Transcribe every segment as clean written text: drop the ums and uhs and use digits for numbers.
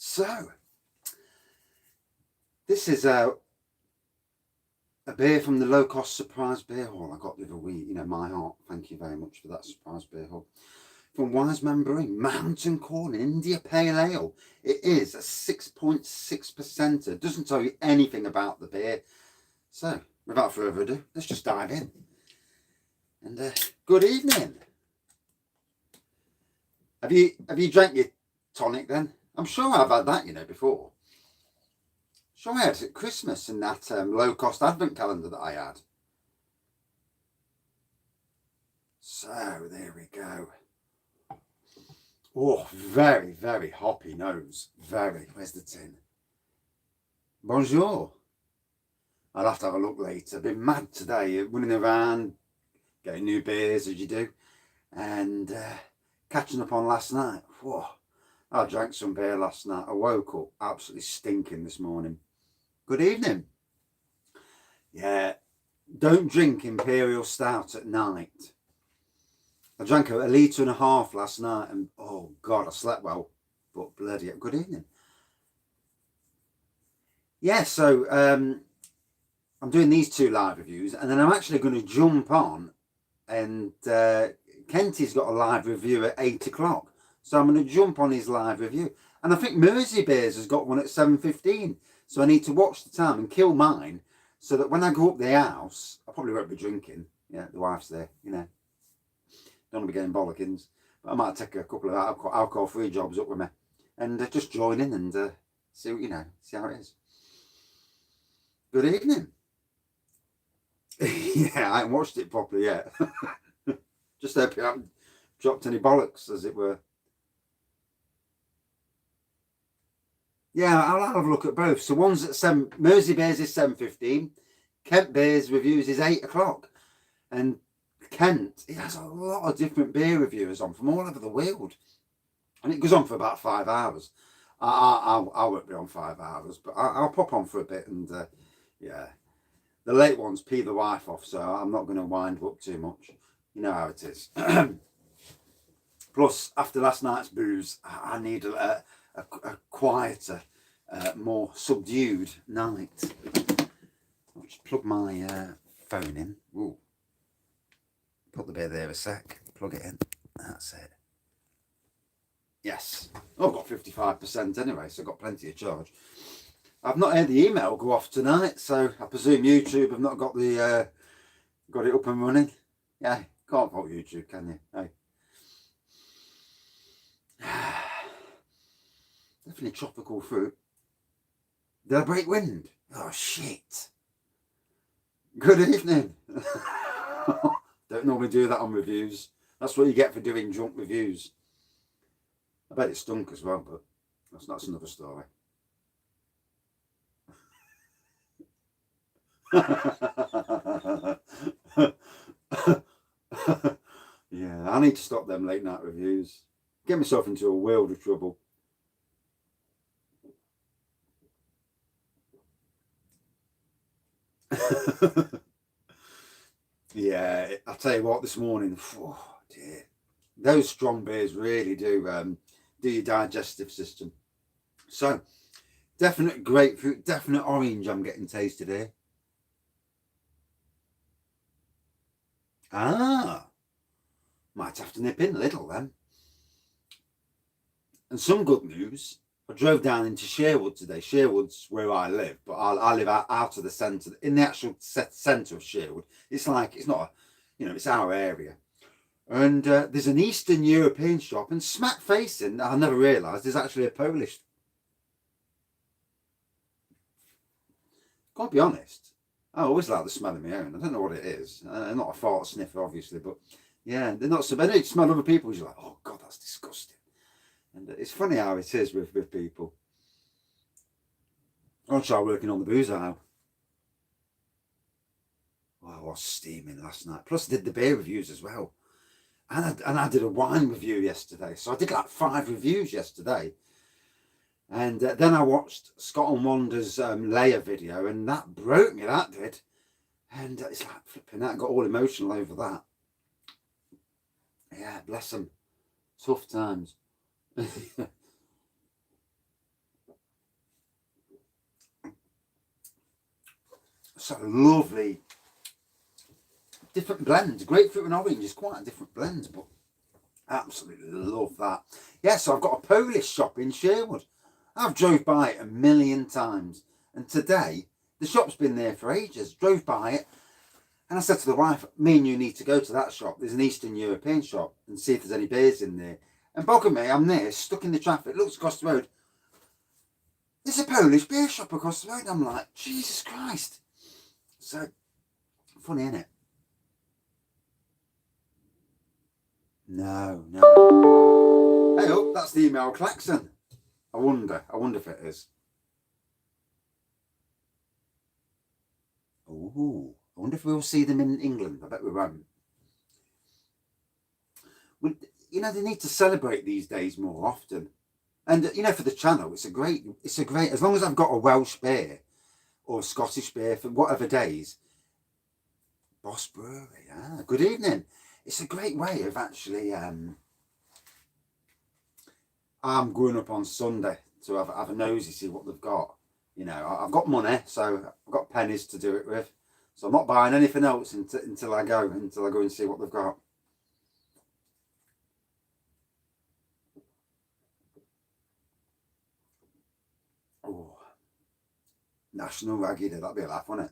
So, this is a beer from the Low Cost Surprise Beer Hall I got the other week. You know, my heart, thank you very much for that surprise beer hall. From Wise Man Brewing, Mountain Corn India Pale Ale. It is a 6.6%. It doesn't tell you anything about the beer. So, without further ado, let's just dive in. And good evening. Have you drank your tonic then? I'm sure I've had that, you know, before. Sure I had it at Christmas in that low-cost advent calendar that I had. So, there we go. Oh, very, very hoppy nose. Very. Where's the tin? Bonjour. I'll have to have a look later. I've been mad today, running around, getting new beers as you do, and catching up on last night. Whoa. I drank some beer last night. I woke up absolutely stinking this morning. Good evening. Yeah, don't drink Imperial Stout at night. I drank a litre and a half last night and oh God, I slept well, but bloody hell. Good evening. Yeah, so I'm doing these two live reviews and then I'm actually going to jump on and Kenty's got a live review at 8 o'clock. So I'm going to jump on his live review. And I think Mersey Bears has got one at 7:15. So I need to watch the time and kill mine so that when I go up the house, I probably won't be drinking. Yeah, the wife's there, you know. Don't want to be getting bollockins. But I might take a couple of alcohol-free jobs up with me. And just join in and see, you know, see how it is. Good evening. Yeah, I haven't watched it properly yet. Just hope you haven't dropped any bollocks, as it were. Yeah, I'll have a look at both. So one's at 7, Mersey Bears is 7:15. Kent Bears reviews is 8 o'clock. And Kent, he has a lot of different beer reviewers on from all over the world. And it goes on for about 5 hours. I won't be on 5 hours, but I'll pop on for a bit. And yeah, the late ones pee the wife off, so I'm not going to wind up too much. You know how it is. Plus, after last night's booze, I need a quieter, more subdued night. I'll just plug my phone in. Ooh. Put the beer there a sec. Plug it in. That's it. Yes. Oh, I've got 55% anyway, so I've got plenty of charge. I've not heard the email go off tonight, so I presume YouTube have not got the got it up and running. Yeah, can't fault YouTube, can you? Hey. Definitely tropical fruit. Did I break wind? Oh, shit. Good evening. Don't normally do that on reviews. That's what you get for doing drunk reviews. I bet it stunk as well, but that's another story. Yeah, I need to stop them late night reviews. Get myself into a world of trouble. Yeah, I'll tell you what, this morning, oh dear, those strong beers really do your digestive system. So, definite grapefruit, definite orange I'm getting tasted here. Ah, might have to nip in a little then. And some good news, I drove down into Sherwood today. Sherwood's where I live, but I live out of the centre, in the actual centre of Sherwood. It's like, it's not a, you know, it's our area. And there's an Eastern European shop, and smack facing, I never realised, there's actually a Polish. Gotta be honest, I always like the smell of my own. I don't know what it is. I'm not a fart sniffer, obviously, but yeah, they're not so bad. You smell other people's, you're like, oh God, that's disgusting. And it's funny how it is with people. I'll try working on the booze aisle. Oh, I was steaming last night. Plus, I did the beer reviews as well. And I did a wine review yesterday. So I did like 5 reviews yesterday. And then I watched Scott and Wanda's layer video. And that broke me, that did. And it's like flipping out. I got all emotional over that. Yeah, bless them. Tough times. So lovely. Different blends. Grapefruit and orange is quite a different blend, but absolutely love that. Yeah, so I've got a Polish shop in Sherwood. I've drove by it a million times. And today, the shop's been there for ages. Drove by it. And I said to the wife, me and you need to go to that shop. There's an Eastern European shop and see if there's any beers in there. And bogger me, I'm there, stuck in the traffic, looks across the road. There's a Polish beer shop across the road. I'm like, Jesus Christ. So, funny, isn't it? No. Hey, oh, that's the email klaxon. I wonder if it is. Ooh, I wonder if we'll see them in England. I bet we won't. You know, they need to celebrate these days more often. And, you know, for the channel, it's a great, as long as I've got a Welsh beer or a Scottish beer for whatever days. Boss Brewery, good evening. It's a great way of actually, I'm going up on Sunday to have a nosy, see what they've got. You know, I've got money, so I've got pennies to do it with. So I'm not buying anything else until I go and see what they've got. Oh, National Raggy Day, that'll be a laugh, won't it?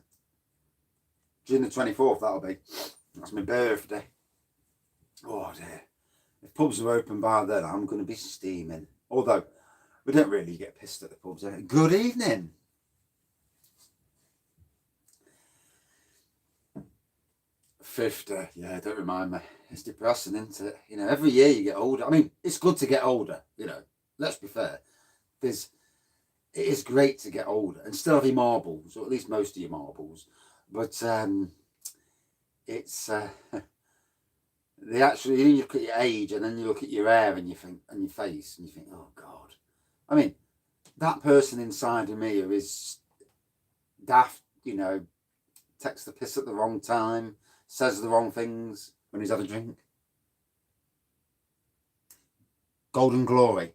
June the 24th, that'll be. That's my birthday. Oh dear. If pubs are open by then, I'm going to be steaming. Although, we don't really get pissed at the pubs. Good evening. '50, yeah, don't remind me. It's depressing, isn't it? You know, every year you get older. I mean, it's good to get older, you know. Let's be fair. It is great to get older and still have your marbles, or at least most of your marbles. But it's they actually, you look at your age and then you look at your hair and you think, and your face, and you think, oh God. I mean, that person inside of me who is daft, you know, takes the piss at the wrong time, says the wrong things when he's had a drink. Golden Glory.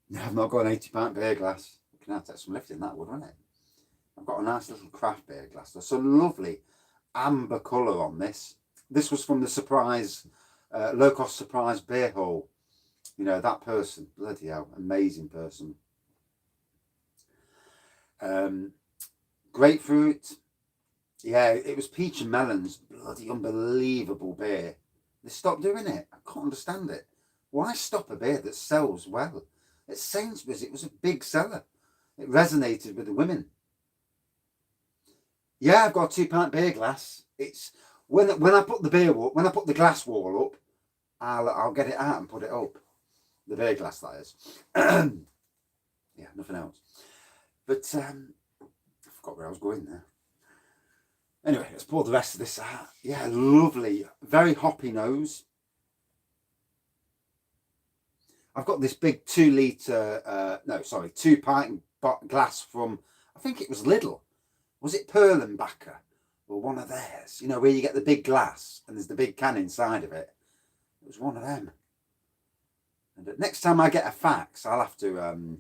No, I've not got an 80-pint beer glass. You can have to take some lifting, that would, wouldn't it? I've got a nice little craft beer glass. There's some lovely amber colour on this. This was from the surprise, low-cost surprise beer hall. You know, that person, bloody hell, amazing person. Grapefruit. Yeah, it was peach and melons. Bloody unbelievable beer. They stopped doing it. I can't understand it. Why stop a beer that sells well? At Sainsbury's, it was a big seller. It resonated with the women. Yeah, I've got a 2-pint beer glass. It's when I put the glass wall up, I'll get it out and put it up. The beer glass, that is. Yeah, nothing else. But I forgot where I was going there. Anyway, let's pour the rest of this out. Yeah, lovely, very hoppy nose. I've got this big 2-pint glass from, I think it was Lidl. Was it Perlenbacher or one of theirs? You know, where you get the big glass and there's the big can inside of it. It was one of them. And next time I get a fax, I'll have to...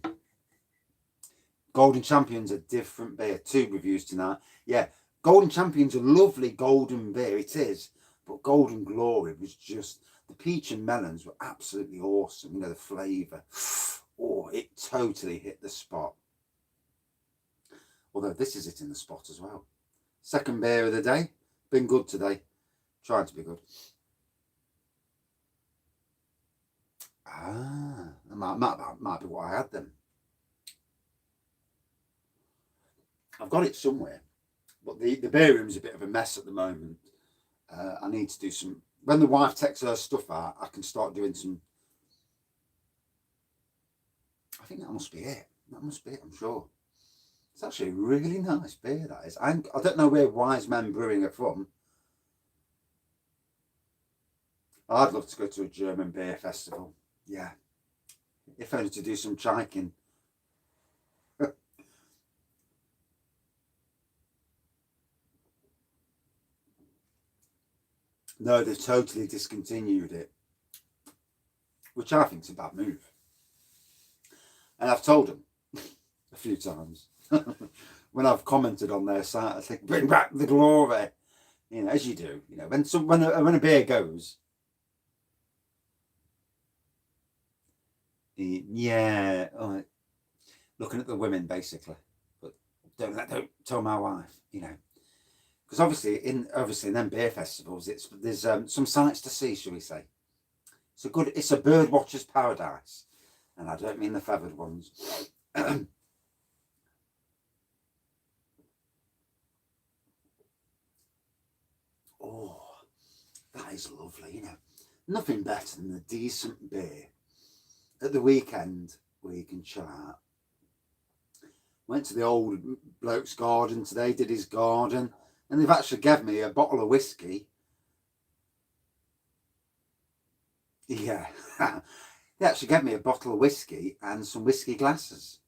Golden Champion's a different beer. 2 reviews tonight. Yeah, Golden Champion's a lovely golden beer. It is. But Golden Glory was just... The peach and melons were absolutely awesome. You know, the flavour. Oh, it totally hit the spot. Although this is it in the spot as well. Second beer of the day. Been good today. Tried to be good. That might be what I had then. I've got it somewhere. But the beer room's a bit of a mess at the moment. I need to do some... When the wife takes her stuff out, I can start doing some... I think that must be it. That must be it, I'm sure. It's actually a really nice beer, that is. I don't know where Wise Men Brewing are from. I'd love to go to a German beer festival. Yeah. If only to do some chiking. No, they've totally discontinued it, which I think is a bad move. And I've told them, a few times. When I've commented on their site, I think, bring back the glory. You know, as you do. You know, when a beer goes, yeah, looking at the women basically, but don't tell my wife. You know, because obviously in them beer festivals, there's some sights to see, shall we say? It's a bird watcher's paradise, and I don't mean the feathered ones. Oh, that is lovely, you know. Nothing better than a decent beer at the weekend where you can chill out. Went to the old bloke's garden today, did his garden, and they've actually given me a bottle of whiskey. Yeah, they actually gave me a bottle of whiskey and some whiskey glasses.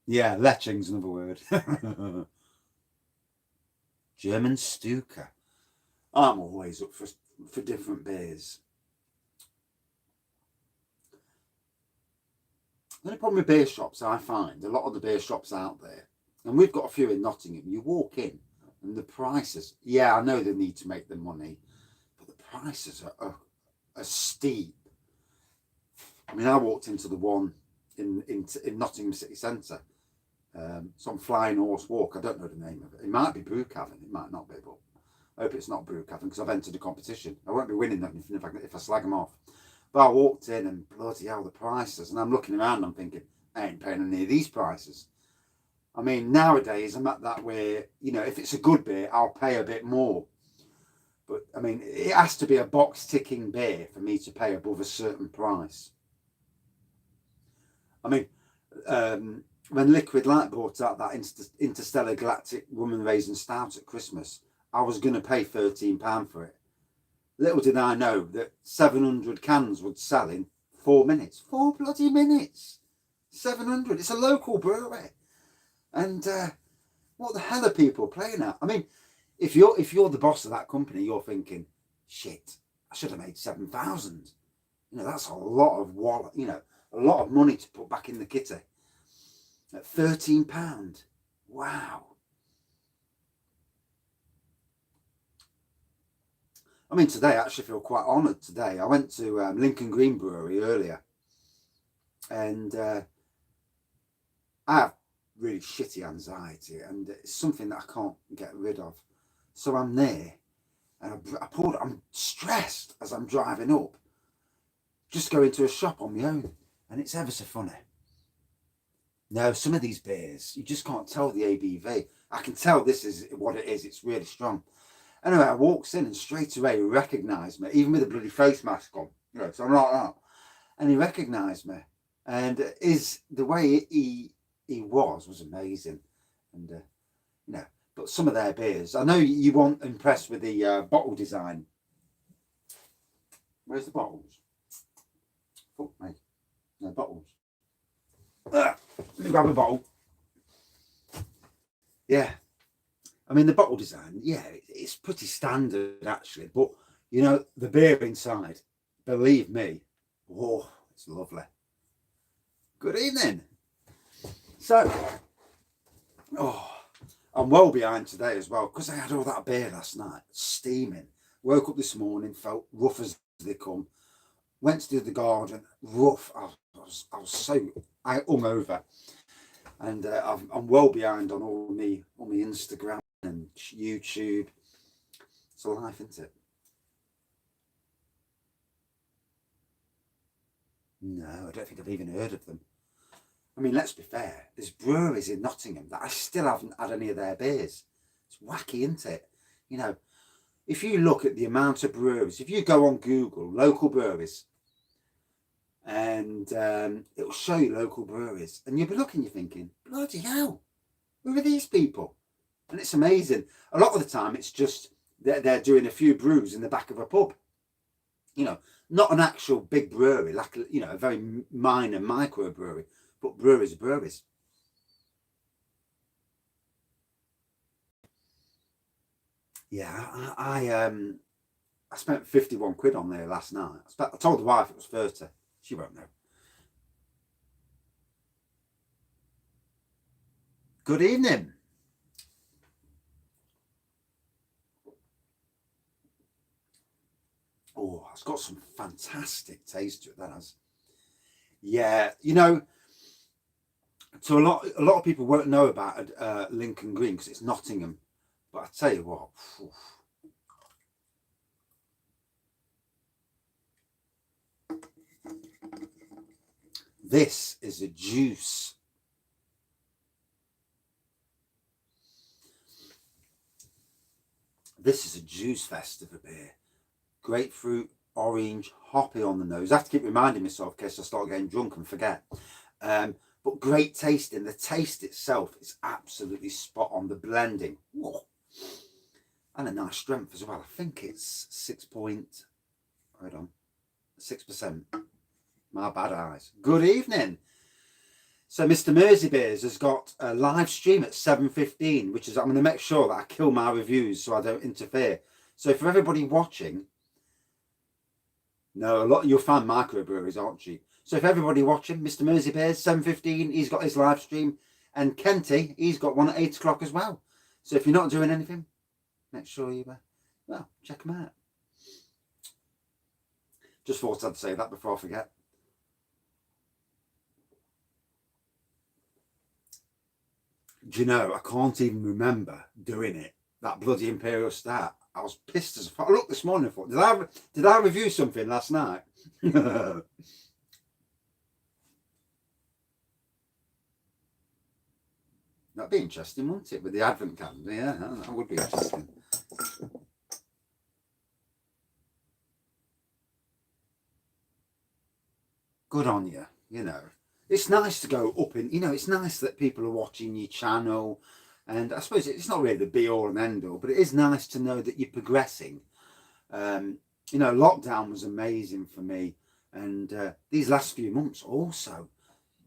Yeah, leching's another word. German Stuka. I'm always up for different beers. The only problem with beer shops, I find, a lot of the beer shops out there, and we've got a few in Nottingham, you walk in and the prices, yeah, I know they need to make the money, but the prices are steep. I mean, I walked into the one in Nottingham city centre. It's on Flying Horse Walk. I don't know the name of it. It might be Brew Cavern. It might not be, but I hope it's not Brew Cavern because I've entered a competition. I won't be winning them if I slag them off. But I walked in and bloody hell, the prices. And I'm looking around and I'm thinking, I ain't paying any of these prices. I mean, nowadays I'm at that where, you know, if it's a good beer, I'll pay a bit more. But I mean, it has to be a box ticking beer for me to pay above a certain price. I mean, when Liquid Light brought out that Interstellar Galactic Woman Raisin Stout at Christmas, I was going to pay £13 for it. Little did I know that 700 cans would sell in 4 minutes. 4 bloody minutes. 700. It's a local brewery. And what the hell are people playing at? I mean, if you're the boss of that company, you're thinking, shit, I should have made 7,000. You know, that's a lot of a lot of money to put back in the kitty. At £13. Wow. I mean, today I actually feel quite honoured today. I went to Lincoln Green Brewery earlier, and I have really shitty anxiety, and it's something that I can't get rid of. So I'm there, and I'm stressed as I'm driving up, just going to a shop on my own, and it's ever so funny. No, some of these beers, you just can't tell the ABV. I can tell this is what it is. It's really strong. Anyway, I walks in and straight away he recognised me, even with a bloody face mask on. You know, so I'm like that. And he recognised me. And the way he was amazing. And, you know, but some of their beers, I know you weren't impressed with the bottle design. Where's the bottles? Fuck me. No, bottles. Let me grab a bottle. Yeah. I mean, the bottle design, yeah, it's pretty standard actually. But, you know, the beer inside, believe me, oh, it's lovely. Good evening. So, I'm well behind today as well because I had all that beer last night, steaming. Woke up this morning, felt rough as they come. Went to do the garden, rough. I was hung over. And I'm well behind on all my Instagram and YouTube. It's a life, isn't it? No, I don't think I've even heard of them. I mean, let's be fair. There's breweries in Nottingham that I still haven't had any of their beers. It's wacky, isn't it? You know, if you look at the amount of breweries, if you go on Google, local breweries, and it'll show you local breweries, and you'll be looking, you're thinking, bloody hell, who are these people? And it's amazing. A lot of the time it's just they're doing a few brews in the back of a pub, you know, not an actual big brewery, like, you know, a very minor micro brewery, but breweries are breweries. Yeah, I spent 51 quid on there last night. I told the wife it was 30. She won't know. Good evening. Oh, it's got some fantastic taste to it, that has. Yeah, you know, so a lot of people won't know about Lincoln Green because it's Nottingham. But I tell you what, phew, this is a juice. This is a juice fest of a beer. Grapefruit, orange, hoppy on the nose. I have to keep reminding myself in case I start getting drunk and forget. But great tasting. The taste itself is absolutely spot on. The blending. Whoa. And a nice strength as well. I think it's 6%. My bad eyes. Good evening. So Mr. Merseybeers has got a live stream at 7:15, which is, I'm going to make sure that I kill my reviews so I don't interfere. So for everybody watching, no, a lot you'll find microbreweries aren't cheap. So for everybody watching, Mr. Merseybeers, 7:15, he's got his live stream, and Kenty, he's got one at 8 o'clock as well. So if you're not doing anything, make sure you check them out. Just thought I'd say that before I forget. Do you know, I can't even remember doing it. That bloody Imperial Stout. I was pissed as fuck. I looked this morning and thought, did I review something last night? That'd be interesting, wouldn't it? With the advent calendar, yeah, that would be interesting. Good on you, you know. It's nice to go up in, you know, it's nice that people are watching your channel. And I suppose it's not really the be all and end all, but it is nice to know that you're progressing. You know, lockdown was amazing for me. And these last few months also,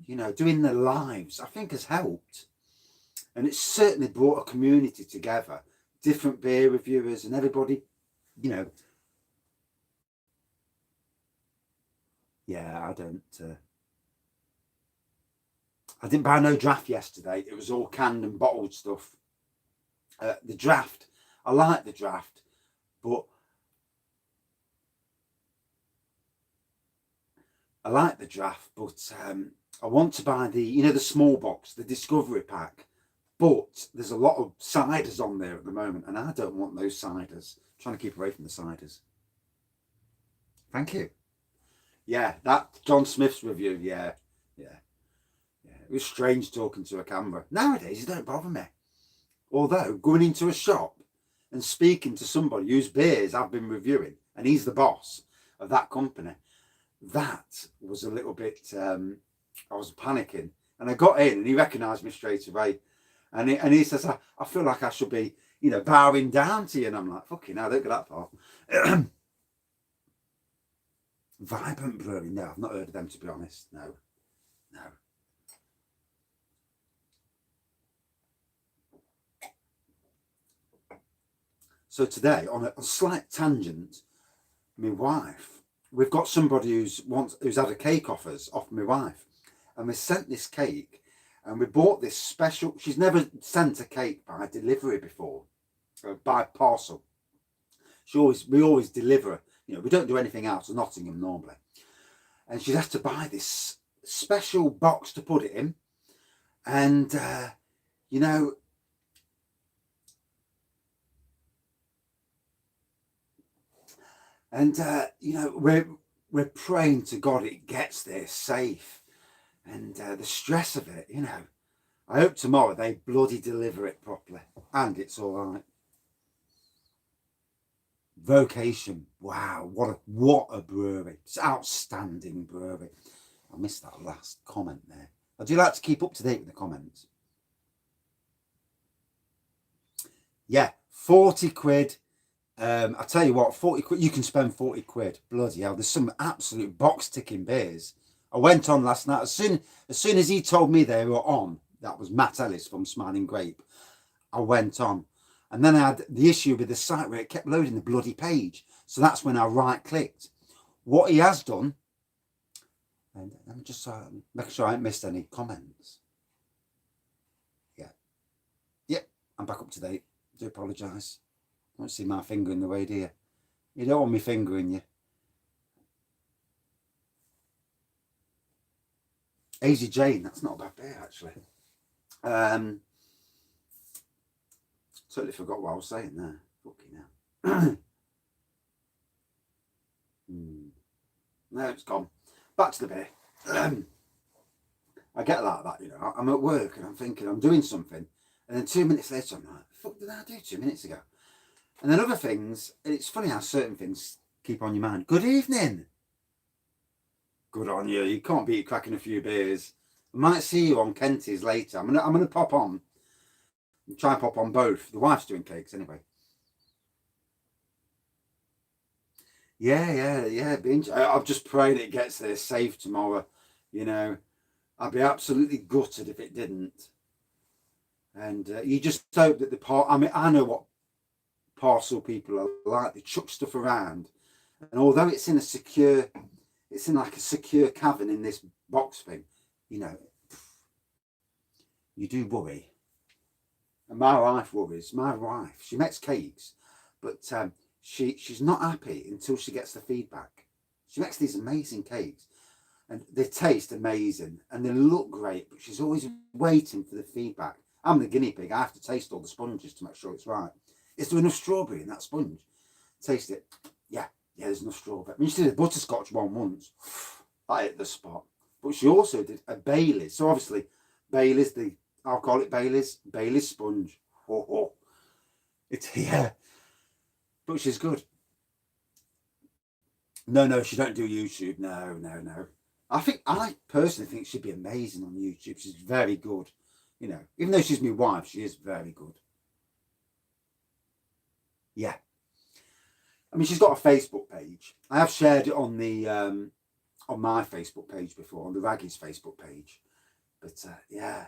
you know, doing the lives, I think has helped. And it's certainly brought a community together, different beer reviewers and everybody, you know. Yeah, I didn't buy no draft yesterday. It was all canned and bottled stuff. The draft, I like the draft, but I want to buy the, you know, the small box, the Discovery Pack. But there's a lot of ciders on there at the moment, and I don't want those ciders. I'm trying to keep away from the ciders. Thank you. Yeah, that John Smith's review, yeah. It was strange talking to a camera. Nowadays, it don't bother me. Although, going into a shop and speaking to somebody whose beers I've been reviewing, and he's the boss of that company, that was a little bit, I was panicking. And I got in and he recognised me straight away. And he says, I feel like I should be, you know, bowing down to you. And I'm like, fucking hell, don't go that far. Vibrant Brewing, no, I've not heard of them, to be honest. No. So today, on a slight tangent, my wife, we've got somebody who's had a cake off my wife, and we sent this cake, and we bought this special. She's never sent a cake by delivery before, by parcel. We always deliver. You know, we don't do anything out of Nottingham normally, and she'd have to buy this special box to put it in, and you know. And you know, we're praying to God it gets there safe, and the stress of it, you know. I hope tomorrow they bloody deliver it properly, and it's all right. Vocation, wow, what a brewery! It's outstanding brewery. I missed that last comment there. I do like to keep up to date with the comments. Yeah, 40 quid. I tell you what, 40 quid, you can spend 40 quid. Bloody hell, there's some absolute box ticking beers. I went on last night. As soon as he told me they were on, that was Matt Ellis from Smiling Grape, I went on. And then I had the issue with the site where it kept loading the bloody page. So that's when I right clicked. What he has done, and let me just make sure I haven't missed any comments. Yeah, I'm back up to date. I do apologise. I don't see my finger in the way, do you? You don't want me fingering you. Easy Jane, that's not a bad beer, actually. Totally forgot what I was saying there. Fucking hell. No, it's gone. Back to the beer. I get like that, you know. I'm at work and I'm thinking I'm doing something, and then 2 minutes later I'm like, fuck did I do 2 minutes ago? And then other things, it's funny how certain things keep on your mind. Good evening. Good on you. You can't beat cracking a few beers. I might see you on Kenty's later. I'm gonna pop on. Try and pop on both. The wife's doing cakes anyway. Yeah. I'm just praying it gets there safe tomorrow. You know, I'd be absolutely gutted if it didn't. And you just hope that I know what parcel people are like. They chuck stuff around, and although it's in like a secure cavern in this box thing, you know, you do worry. And my wife worries. My wife, she makes cakes, but she's not happy until she gets the feedback. She makes these amazing cakes, and they taste amazing, and they look great, but she's always waiting for the feedback. I'm the guinea pig. I have to taste all the sponges to make sure it's right. Is there enough strawberry in that sponge? Taste it. Yeah, there's enough strawberry. I mean, she did a butterscotch one once. That hit the spot. But she also did a Baileys. So obviously, Baileys, I'll call it Baileys sponge. It's, yeah. But she's good. No, she don't do YouTube. No. I personally think she'd be amazing on YouTube. She's very good. You know, even though she's my wife, she is very good. Yeah. I mean, she's got a Facebook page. I have shared it on the on my Facebook page before, on the Raggy's Facebook page. But yeah.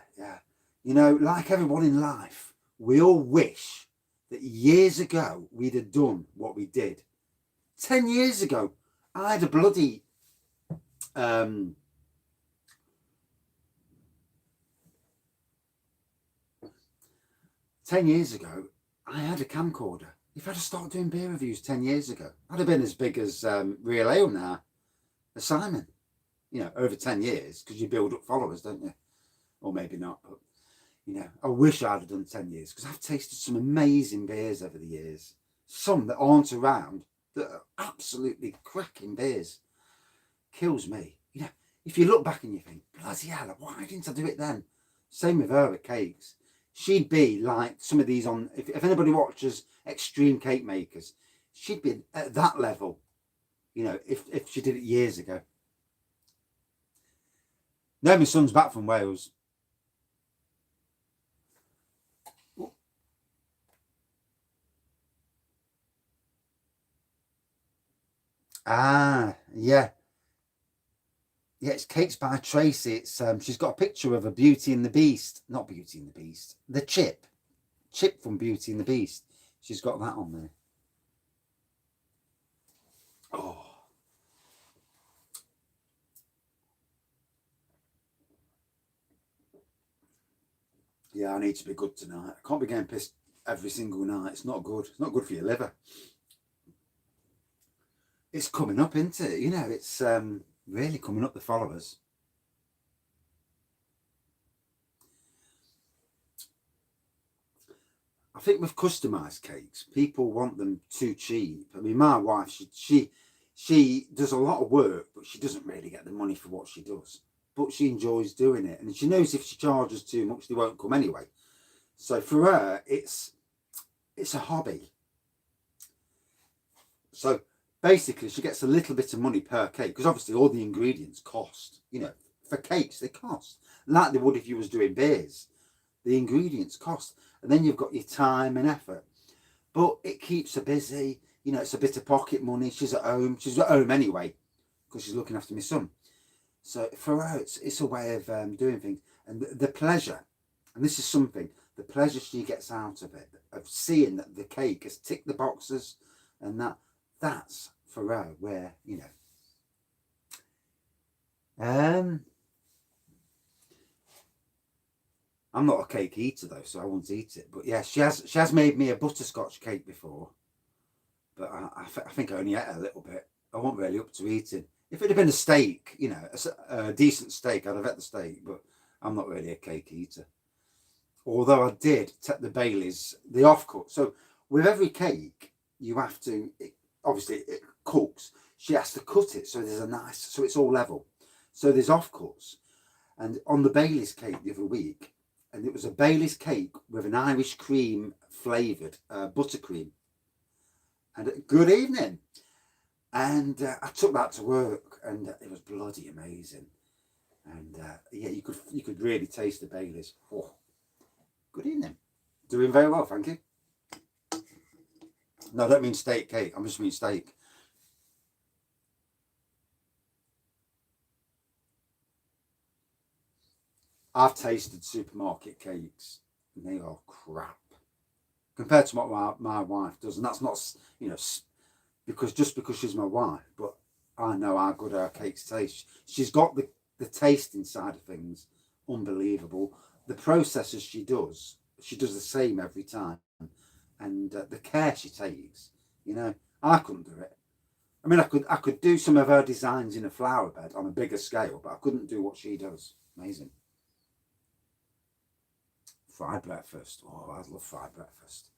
You know, like everyone in life, we all wish that years ago we'd have done what we did. 10 years ago, I had a bloody 10 years ago, I had a camcorder. If I'd have started doing beer reviews 10 years ago, I'd have been as big as Real Ale now, as Simon. You know, over 10 years, because you build up followers, don't you? Or maybe not, but, you know, I wish I'd have done 10 years, because I've tasted some amazing beers over the years. Some that aren't around, that are absolutely cracking beers. Kills me. You know, if you look back and you think, bloody hell, why didn't I do it then? Same with her with cakes. She'd be like some of these on, if anybody watches Extreme Cake Makers, she'd be at that level, you know, if she did it years ago. Now my son's back from Wales. Yeah, it's Cakes by Tracy. It's she's got a picture of a Beauty and the Beast, not Beauty and the Beast, the Chip from Beauty and the Beast. She's got that on there. Oh, yeah, I need to be good tonight. I can't be getting pissed every single night. It's not good. It's not good for your liver. It's coming up, isn't it? You know, it's really coming up, the followers. I think with customized cakes, people want them too cheap. I mean, my wife, she does a lot of work, but she doesn't really get the money for what she does. But she enjoys doing it, and she knows if she charges too much, they won't come anyway. So for her, it's a hobby. So basically, she gets a little bit of money per cake, because obviously all the ingredients cost. You know, for cakes they cost, like they would if you was doing beers. The ingredients cost, and then you've got your time and effort. But it keeps her busy. You know, it's a bit of pocket money. She's at home. She's at home anyway, because she's looking after my son. So for her, it's a way of doing things, and the pleasure. And this is something, the pleasure she gets out of it, of seeing that the cake has ticked the boxes, and that's for her where, you know. I'm not a cake eater though, so I won't eat it. But yeah, she has made me a butterscotch cake before, but I think I only ate a little bit. I wasn't really up to eating. If it had been a steak, you know, a decent steak, I'd have ate the steak. But I'm not really a cake eater. Although I did take the Baileys, the offcut. So with every cake, you have to, obviously it cooks. She has to cut it so there's a nice, so it's all level. So there's offcuts. And on the Baileys cake the other week, and it was a Baileys cake with an Irish cream flavoured buttercream. And good evening. And I took that to work, and it was bloody amazing. And yeah, you could really taste the Baileys. Oh, good evening. Doing very well, thank you. No, I don't mean steak cake. I just mean steak. I've tasted supermarket cakes, and they are crap compared to what my wife does. And that's not, you know, because she's my wife, but I know how good her cakes taste. She's got the tasting side of things unbelievable. The processes she does the same every time, and the care she takes, you know, I couldn't do it. I mean, I could do some of her designs in a flower bed on a bigger scale, but I couldn't do what she does. Amazing. Fried breakfast. Oh, I love fried breakfast.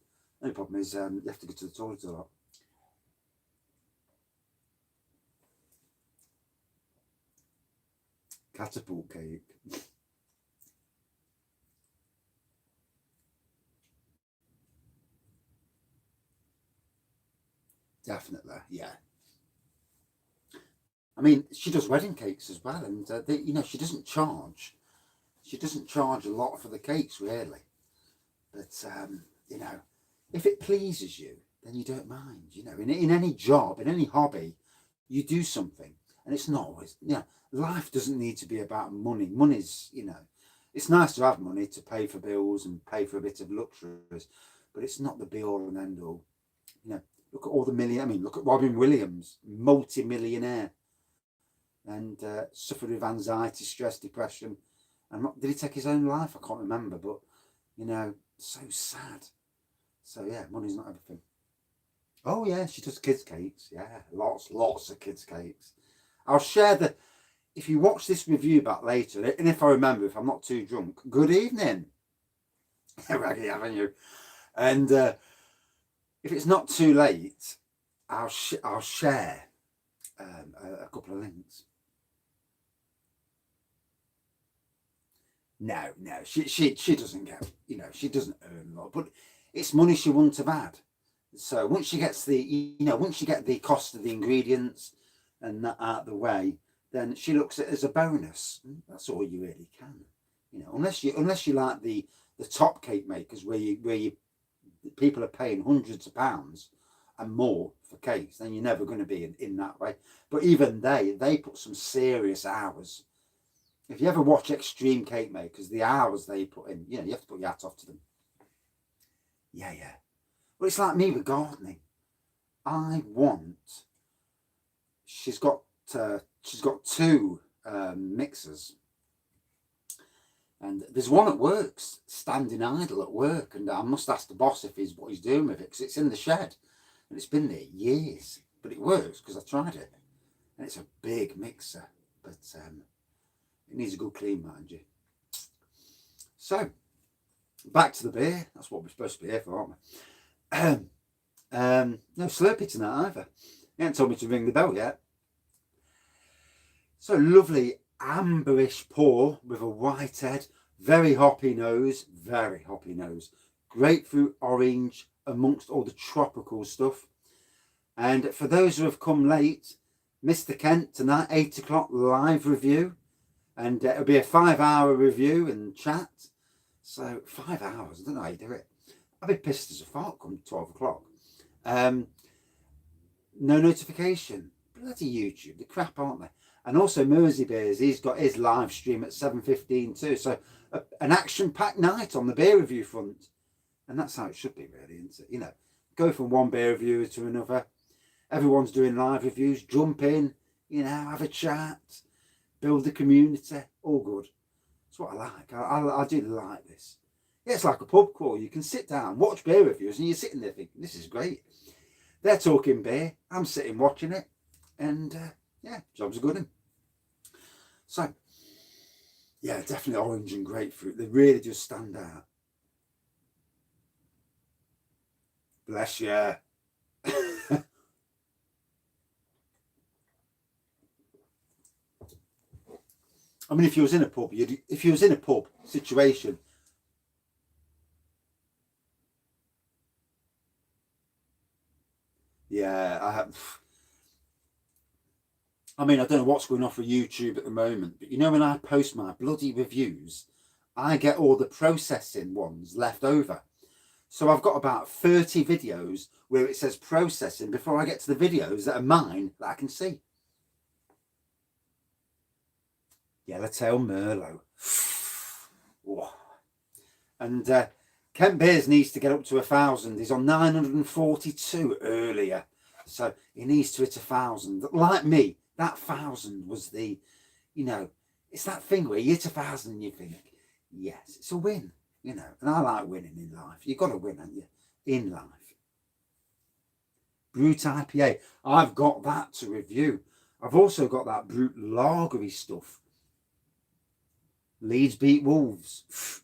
The only problem is you have to go to the toilet a lot. Catapult cake. Definitely, yeah. I mean, she does wedding cakes as well, and you know, she doesn't charge. She doesn't charge a lot for the cakes, really. But you know, if it pleases you, then you don't mind. You know, in any job, in any hobby, you do something, and it's not always. You know, life doesn't need to be about money. Money's, you know, it's nice to have money to pay for bills and pay for a bit of luxuries, but it's not the be all and end all. You know, look at all the million. I mean, look at Robin Williams, multi-millionaire, and suffered with anxiety, stress, depression. And did he take his own life? I can't remember, but you know, so sad. So yeah, money's not everything. Oh yeah, she does kids cakes. Yeah, lots of kids cakes. I'll share the. If you watch this review back later, and if I remember, if I'm not too drunk, good evening, Raggy, haven't you? And if it's not too late, I'll share a couple of links. No, she doesn't get, you know, she doesn't earn a lot, but it's money she wouldn't have had. So once she gets once you get the cost of the ingredients and that out of the way, then she looks at it as a bonus. That's all you really can, you know, unless you like the top cake makers where you people are paying hundreds of pounds and more for cakes, then you're never going to be in that way. But even they put some serious hours. If you ever watch extreme cake makers, the hours they put in, you know, you have to put your hat off to them. Yeah. Well, it's like me with gardening. I want. She's got two mixers, and there's one that works standing idle at work, and I must ask the boss if what he's doing with it, because it's in the shed, and it's been there years, but it works because I tried it, and it's a big mixer, but it needs a good clean, mind you. So, back to the beer. That's what we're supposed to be here for, aren't we? No Slurpee tonight either. He hasn't told me to ring the bell yet. So lovely amberish pour with a white head. Very hoppy nose. Grapefruit, orange, amongst all the tropical stuff. And for those who have come late, Mr. Kent tonight, 8 o'clock live review. And it'll be a 5-hour review and chat. So 5 hours, I don't know how you do it. I'll be pissed as a fart come 12 o'clock. No notification. Bloody YouTube, the crap, aren't they? And also Mersey Beers, he's got his live stream at 7:15 too. So an action-packed night on the beer review front. And that's how it should be, really, isn't it? You know, go from one beer reviewer to another. Everyone's doing live reviews. Jump in, you know, have a chat, build the community. All good. That's what I like. I do like this. Yeah, it's like a pub crawl. You can sit down, watch beer reviews, and you're sitting there thinking, this is great. They're talking beer. I'm sitting watching it. And yeah, job's a good one. So, yeah, definitely orange and grapefruit. They really just stand out. Bless you. I mean, if you was in a pub, if you was in a pub situation, yeah, I mean, I don't know what's going on for YouTube at the moment, but you know, when I post my bloody reviews, I get all the processing ones left over. So I've got about 30 videos where it says processing before I get to the videos that are mine that I can see. Yellowtail Merlot. And Kent Beers needs to get up to 1,000. He's on 942 earlier. So he needs to hit 1,000. Like me, that 1,000 was the, you know, it's that thing where you hit 1,000 and you think, yes, it's a win, you know. And I like winning in life. You've got to win, haven't you, in life. Brut IPA. I've got that to review. I've also got that Brut lagery stuff. Leeds beat Wolves.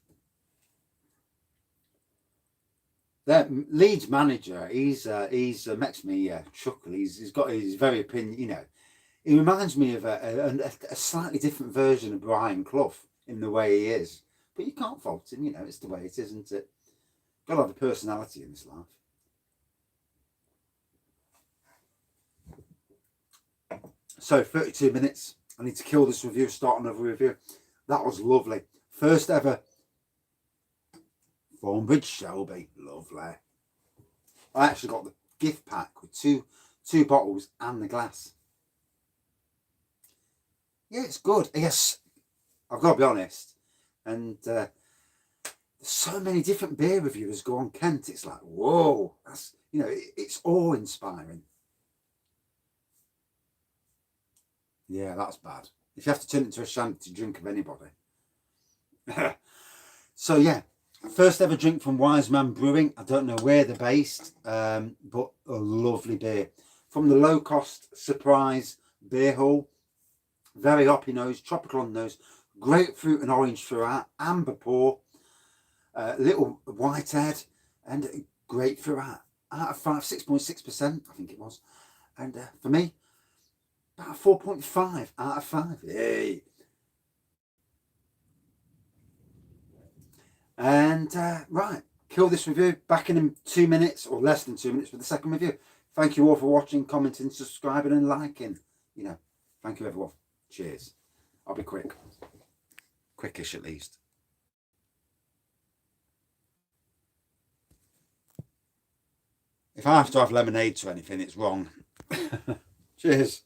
Their Leeds manager, he's makes me chuckle. He's very opinion. You know, he reminds me of a slightly different version of Brian Clough in the way he is. But you can't fault him. You know, it's the way it is, isn't it? Got to have a personality in this life. So 32 minutes. I need to kill this review. Start another review. That was lovely. First ever Thornbridge Shelby. Lovely. I actually got the gift pack with two bottles and the glass. Yeah, it's good. Yes, I've got to be honest. And so many different beer reviewers go on Kent. It's like, whoa, that's, you know, it's awe-inspiring. Yeah, that's bad. If you have to turn it into a shanty drink of anybody. So yeah, first ever drink from Wise Man Brewing. I don't know where they're based, but a lovely beer. From the low cost surprise beer hall. Very hoppy nose, tropical on nose, grapefruit and orange throughout, amber pour, little white head, and great throughout. Out of 5, 6.6%, I think it was. And for me, about 4.5 out of 5. Yay! And right, kill this review. Back in 2 minutes or less than 2 minutes for the second review. Thank you all for watching, commenting, subscribing, and liking. You know, thank you everyone. Cheers. I'll be quick. Quickish at least. If I have to have lemonade to anything, it's wrong. Cheers.